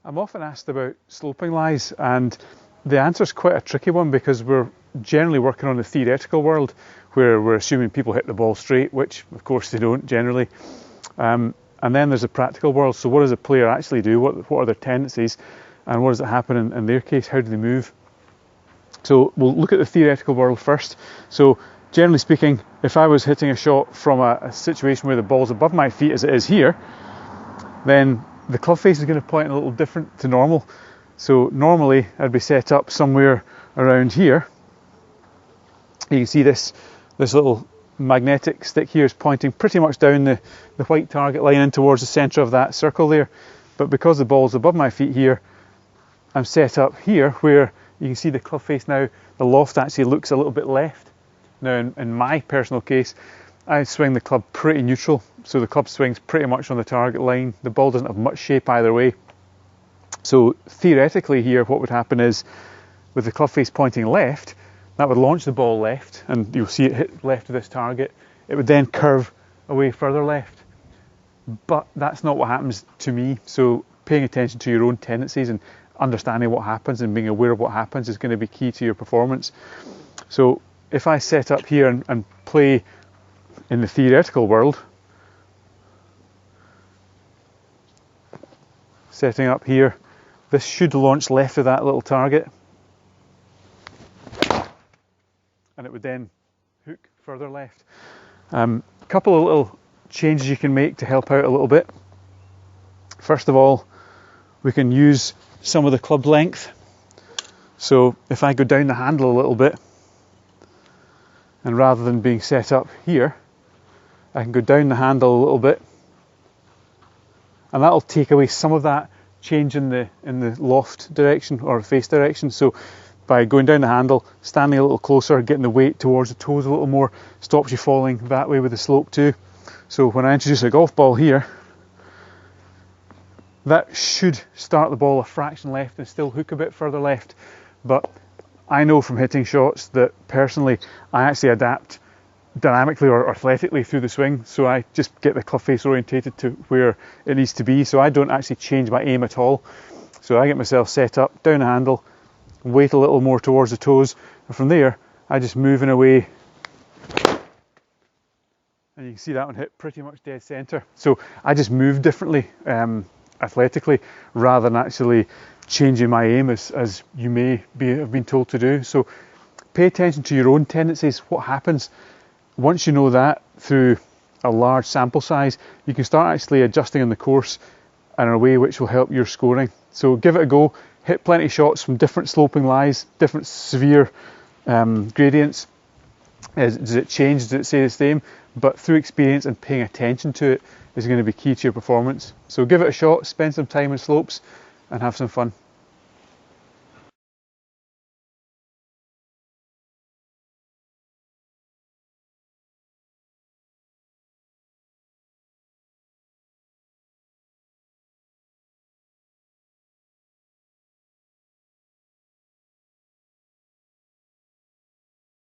I'm often asked about sloping lies, and the answer is quite a tricky one because we're generally working on the theoretical world where we're assuming people hit the ball straight, which of course they don't generally. And then there's a practical world. So what does a player actually do? What are their tendencies? And what does it happen in their case? How do they move? So we'll look at the theoretical world first. So generally speaking, if I was hitting a shot from a situation where the ball's above my feet as it is here, then the club face is going to point a little different to normal. So normally I'd be set up somewhere around here. You can see this little magnetic stick here is pointing pretty much down the white target line in towards the centre of that circle there. But because the ball's above my feet here, I'm set up here where you can see the club face now, the loft actually looks a little bit left. Now in my personal case, I swing the club pretty neutral, so the club swings pretty much on the target line. The ball doesn't have much shape either way. So theoretically here, what would happen is, with the club face pointing left, that would launch the ball left, and you'll see it hit left of this target. It would then curve away further left. But that's not what happens to me, so paying attention to your own tendencies and understanding what happens and being aware of what happens is going to be key to your performance. So if I set up here and play in the theoretical world, setting up here, this should launch left of that little target, and it would then hook further left. A couple of little changes you can make to help out a little bit. First of all, we can use some of the club length. So if I go down the handle a little bit, and rather than being set up here, I can go down the handle a little bit, and that'll take away some of that change in the loft direction or face direction. So by going down the handle, standing a little closer, getting the weight towards the toes a little more, stops you falling that way with the slope too. So when I introduce a golf ball here, that should start the ball a fraction left and still hook a bit further left. But I know from hitting shots that personally I actually adapt dynamically or athletically through the swing, so I just get the club face orientated to where it needs to be, so I don't actually change my aim at all. So I get myself set up, down the handle, weight a little more towards the toes, and from there I just move in a way, and you can see that one hit pretty much dead centre. So I just move differently athletically rather than actually changing my aim as you may have been told to do. So pay attention to your own tendencies. What happens once you know that through a large sample size, you can start actually adjusting on the course in a way which will help your scoring. So give it a go, hit plenty of shots from different sloping lies, different severe gradients. Does it change? Does it stay the same? But through experience and paying attention to it is going to be key to your performance. So give it a shot, spend some time on slopes and have some fun.